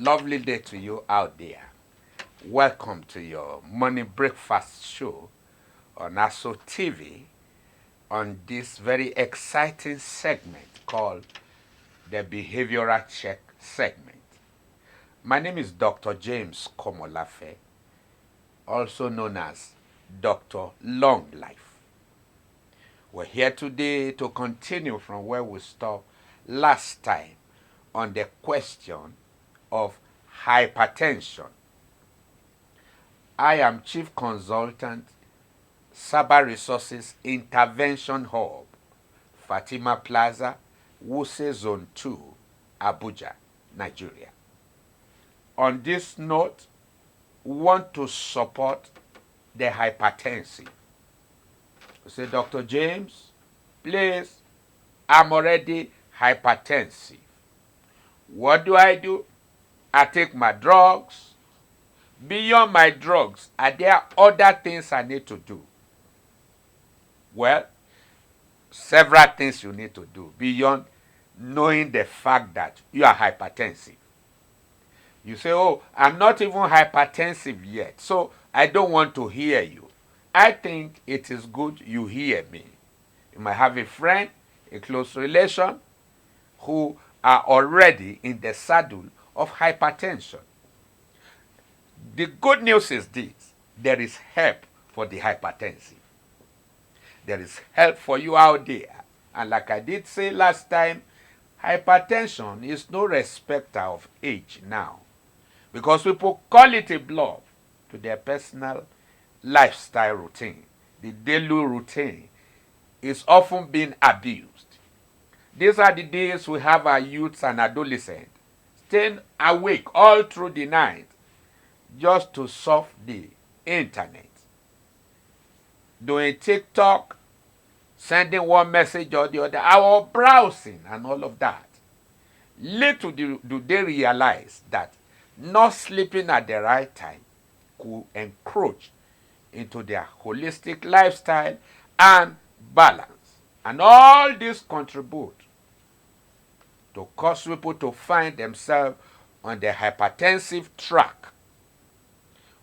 Lovely day to you out there. Welcome to your morning breakfast show on ASO TV on this very exciting segment called the Behavioral Check segment. My name is Dr. James Komolafe, also known as Dr. Long Life. We're here today to continue from where we stopped last time on the question of hypertension. I am Chief Consultant, Saba Resources Intervention Hub, Fatima Plaza, Wuse Zone 2, Abuja, Nigeria. On this note, we want to support the hypertensive. You say, Dr. James, please, I'm already hypertensive. What do? I take my drugs. Beyond my drugs, are there other things I need to do? Well, several things you need to do beyond knowing the fact that you are hypertensive. You say, oh, I'm not even hypertensive yet, so I don't want to hear you. I think it is good you hear me. You might have a friend, a close relation, who are already in the saddle of hypertension. The good news is this: there is help for the hypertensive. There is help for you out there. And like I did say last time, hypertension is no respecter of age now, because people call it a bluff to their personal lifestyle routine. The daily routine is often being abused. These are the days we have our youths and adolescents staying awake all through the night just to surf the internet, doing TikTok, sending one message or the other, our browsing and all of that. Little do they realize that not sleeping at the right time could encroach into their holistic lifestyle and balance. And all this contribute to cause people to find themselves on the hypertensive track,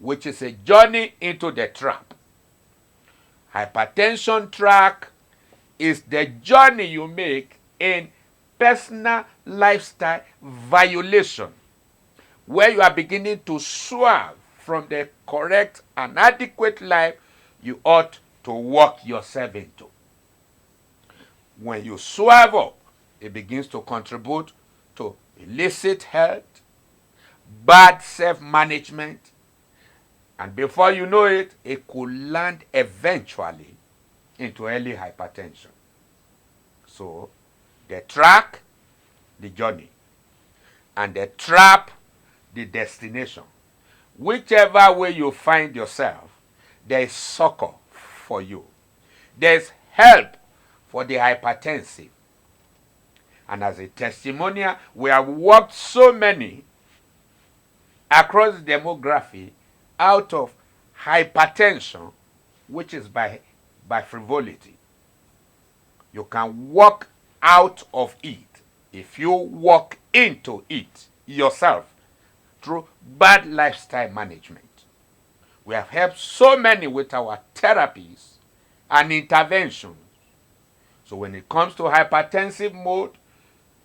which is a journey into the trap. Hypertension track is the journey you make in personal lifestyle violation, where you are beginning to swerve from the correct and adequate life you ought to walk yourself into. When you swerve up, it begins to contribute to illicit health, bad self-management, and before you know it, it could land eventually into early hypertension. So, the track, the journey, and the trap, the destination. Whichever way you find yourself, there is succor for you. There is help for the hypertensive. And as a testimonial, we have worked so many across demography out of hypertension, which is by frivolity. You can walk out of it if you walk into it yourself through bad lifestyle management. We have helped so many with our therapies and interventions. So when it comes to hypertensive mode,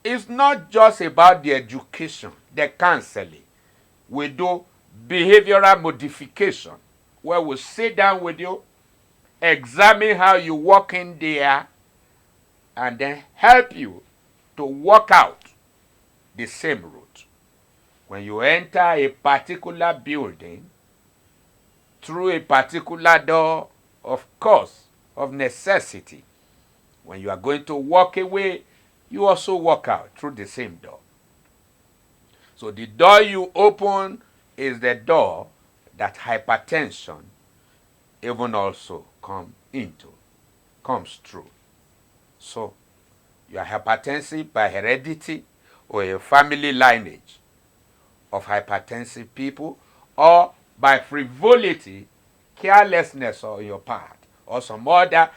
it's not just about the education, the counseling. We do behavioral modification, where we sit down with you, examine how you walk in there, and then help you to walk out the same route. When you enter a particular building, through a particular door, of course, of necessity, when you are going to walk away, you also walk out through the same door. So the door you open is the door that hypertension even also comes through. So you are hypertensive by heredity or a family lineage of hypertensive people, or by frivolity, carelessness on your part, or some other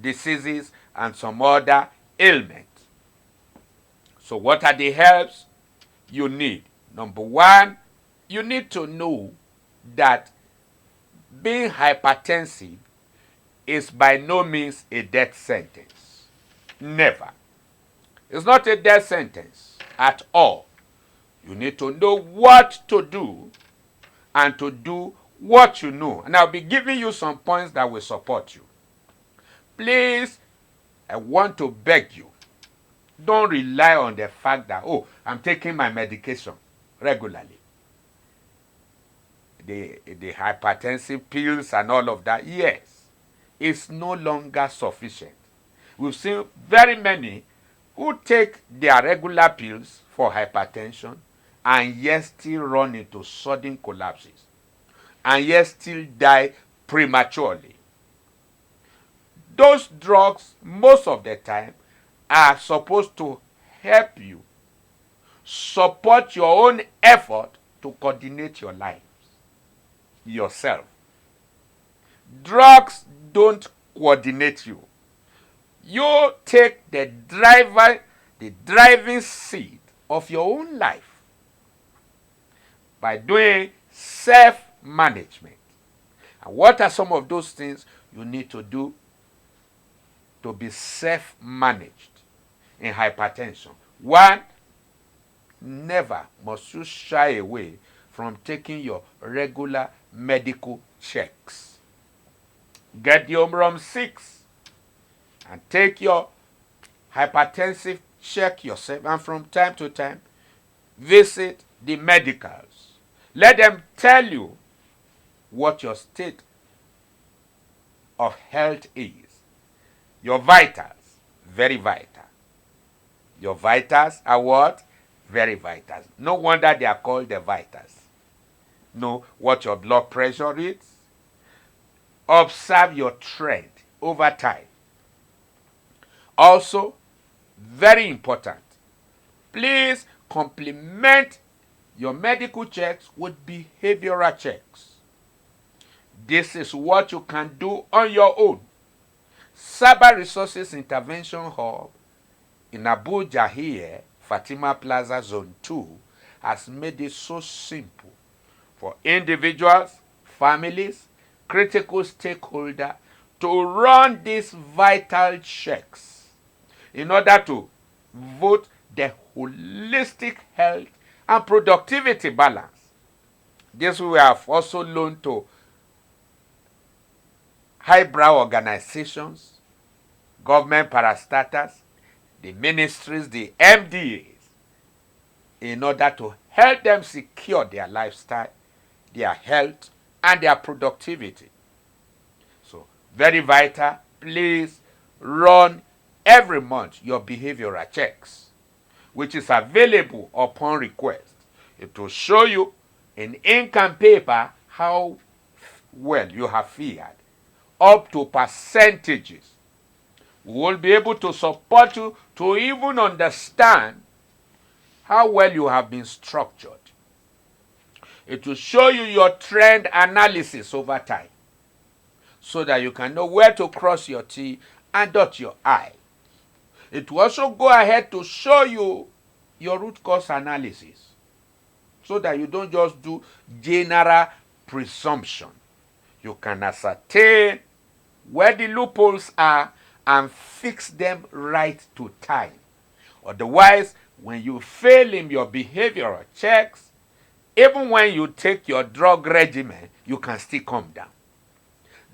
diseases and some other ailments. So what are the helps you need? Number one, you need to know that being hypertensive is by no means a death sentence. Never. It's not a death sentence at all. You need to know what to do and to do what you know. And I'll be giving you some points that will support you. Please, I want to beg you, don't rely on the fact that, oh, I'm taking my medication regularly. The hypertensive pills and all of that, yes, it's no longer sufficient. We've seen very many who take their regular pills for hypertension and yet still run into sudden collapses and yet still die prematurely. Those drugs, most of the time, are supposed to help you support your own effort to coordinate your lives yourself. Drugs don't coordinate you. You take the driving seat of your own life by doing self-management. And what are some of those things you need to do to be self-managed in hypertension? One, never must you shy away from taking your regular medical checks. Get your Umrum 6 and take your hypertensive check yourself, and from time to time visit the medicals. Let them tell you what your state of health is. Your vitals, very vital. Your vitals are what? Very vital. No wonder they are called the vitals. Know what your blood pressure is. Observe your trend over time. Also, very important, please complement your medical checks with behavioral checks. This is what you can do on your own. Cyber Resources Intervention Hub in Abuja here, Fatima Plaza Zone 2, has made it so simple for individuals, families, critical stakeholders to run these vital checks in order to vote the holistic health and productivity balance. This we have also loaned to highbrow organizations, government parastatals, the ministries, the MDAs, in order to help them secure their lifestyle, their health, and their productivity. So, very vital, please run every month your behavioral checks, which is available upon request. It will show you in ink and paper how well you have fared, up to percentages. We will be able to support you to even understand how well you have been structured. It will show you your trend analysis over time so that you can know where to cross your T and dot your I. It will also go ahead to show you your root cause analysis so that you don't just do general presumption. You can ascertain where the loopholes are and fix them right to time. Otherwise, when you fail in your behavioral checks, even when you take your drug regimen, you can still come down.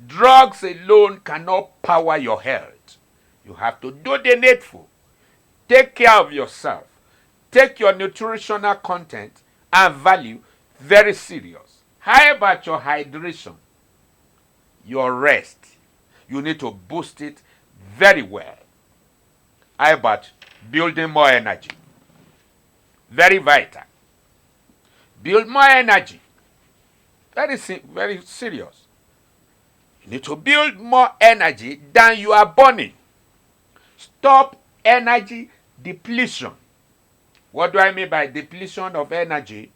Drugs alone cannot power your health. You have to do the needful. Take care of yourself. Take your nutritional content and value very serious. How about your hydration? Your rest. You need to boost it very well. How about building more energy? Very vital. Build more energy. Very serious. You need to build more energy than you are burning. Stop energy depletion. What do I mean by depletion of energy?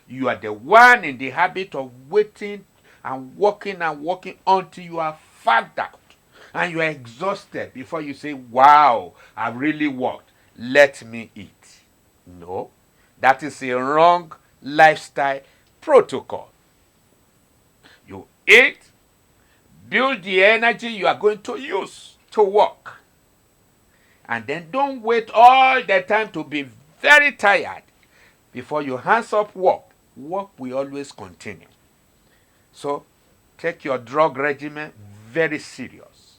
You are the one in the habit of waiting and working until you are fagged out and you are exhausted before you say, wow, I've really worked. Let me eat. No, that is a wrong lifestyle protocol. You eat, build the energy you are going to use to work. And then don't wait all the time to be very tired before you hands up work. Work will always continue. So take your drug regimen very serious.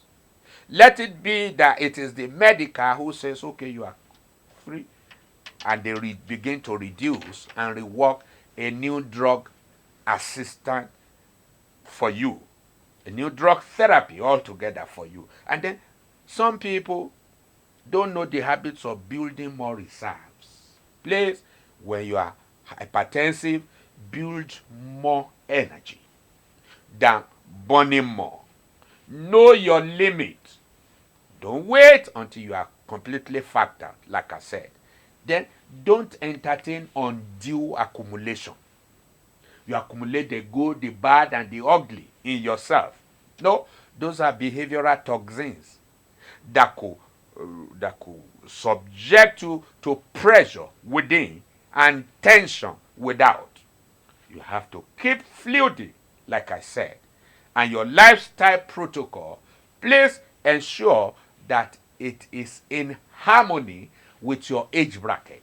Let it be that it is the medical who says, okay, you are free, and they begin to reduce and rework a new drug assistant for you, a new drug therapy altogether for you. And then some people don't know the habits of building more reserves. Please, when you are hypertensive, build more energy than burning more. Know your limit. Don't wait until you are completely fagged out, like I said. Then don't entertain undue accumulation. You accumulate the good, the bad, and the ugly in yourself. No, those are behavioral toxins that could subject you to pressure within and tension without. You have to keep fluidity, like I said. And your lifestyle protocol, please ensure that it is in harmony with your age bracket.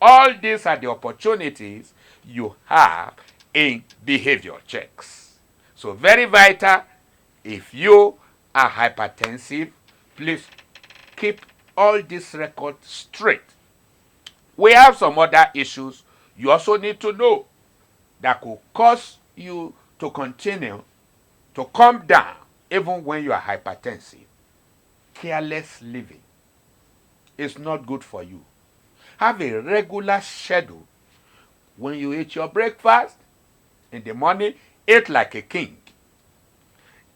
All these are the opportunities you have in behavior checks. So very vital. If you are hypertensive, please keep all these records straight. We have some other issues you also need to know that could cause you to continue to come down even when you are hypertensive. Careless living is not good for you. Have a regular schedule. When you eat your breakfast, in the morning, eat like a king.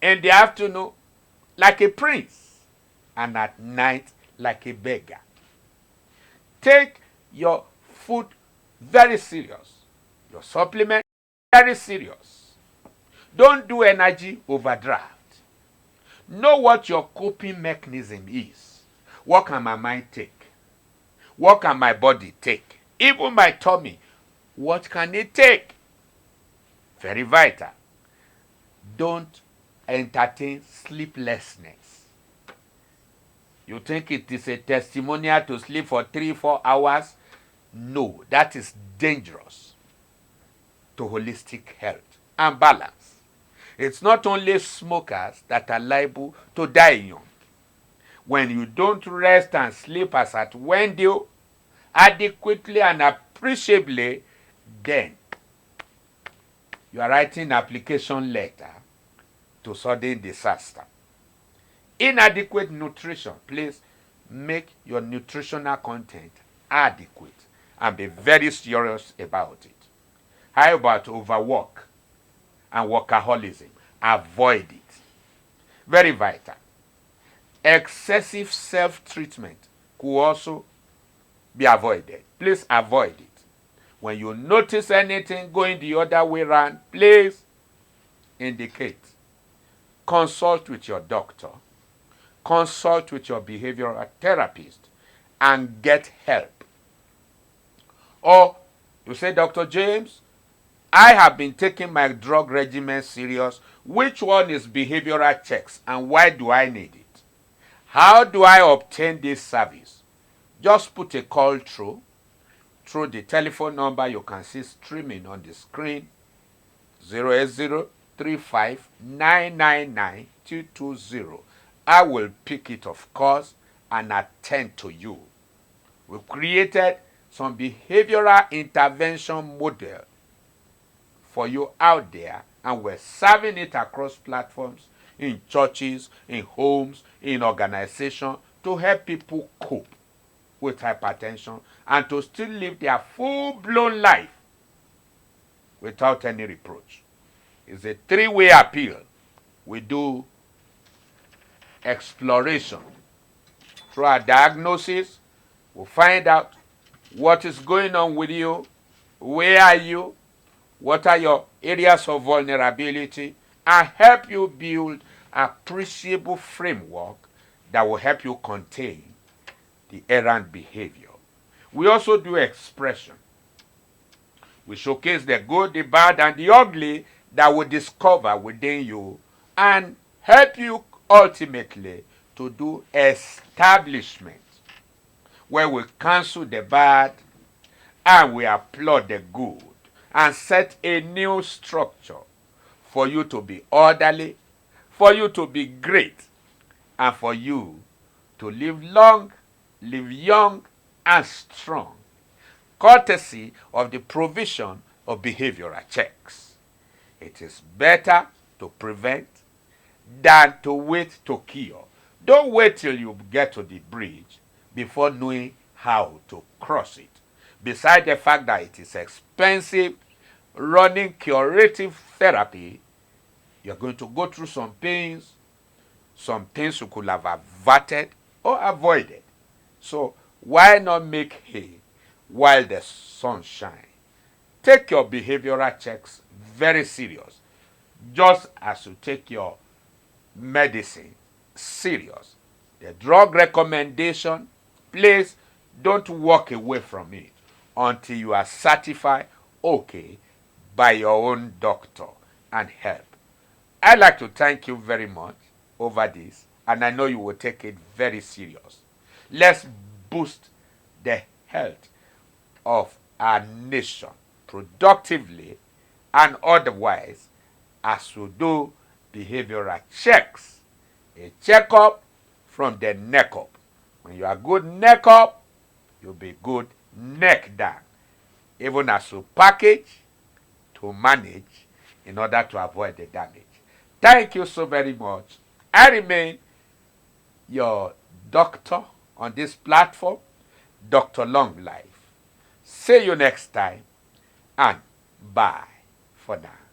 In the afternoon, like a prince. And at night, like a beggar. Take your food very serious. Your supplement very serious. Don't do energy overdraft. Know what your coping mechanism is. What can my mind take? What can my body take? Even my tummy, what can it take? Very vital. Don't entertain sleeplessness. You think it is a testimonial to sleep for 3-4 hours? No, that is dangerous to holistic health and balance. It's not only smokers that are liable to die young. When you don't rest and sleep as at when due, adequately and appreciably, then you are writing application letter to sudden disaster. Inadequate nutrition. Please make your nutritional content adequate and be very serious about it. How about overwork and workaholism? Avoid it. Very vital. Excessive self-treatment could also be avoided. Please avoid it. When you notice anything going the other way around, please indicate. Consult with your doctor. Consult with your behavioral therapist and get help. Or you say, Dr. James, I have been taking my drug regimen serious. Which one is behavioral checks and why do I need it? How do I obtain this service? Just put a call through the telephone number you can see streaming on the screen, 08035999220. I will pick it, of course, and attend to you. We've created some behavioral intervention model for you out there, and we're serving it across platforms, in churches, in homes, in organizations, to help people cope with hypertension and to still live their full-blown life without any reproach. It's a three-way appeal. We do exploration. Through our diagnosis, we'll find out what is going on with you, where are you, what are your areas of vulnerability, and help you build an appreciable framework that will help you contain the errant behavior. We also do expression. We showcase the good, the bad, and the ugly that we discover within you and help you ultimately to do establishment where we cancel the bad and we applaud the good and set a new structure for you to be orderly, for you to be great, and for you to live long, live young, and strong, courtesy of the provision of behavioral checks. It is better to prevent than to wait to cure. Don't wait till you get to the bridge before knowing how to cross it. Besides the fact that it is expensive, running curative therapy, you're going to go through some pains, some things you could have averted or avoided. So why not make hay while the sun shines? Take your behavioral checks very serious, just as you take your medicine serious. The drug recommendation, please don't walk away from it until you are certified okay by your own doctor and help. I'd like to thank you very much over this, and I know you will take it very serious. Let's boost the health of our nation productively and otherwise as we do behavioral checks. A checkup from the neck up. When you are good neck up, you'll be good neck down. Even as you package to manage in order to avoid the damage. Thank you so very much. I remain your doctor on this platform, Dr. Long Life. See you next time and bye for now.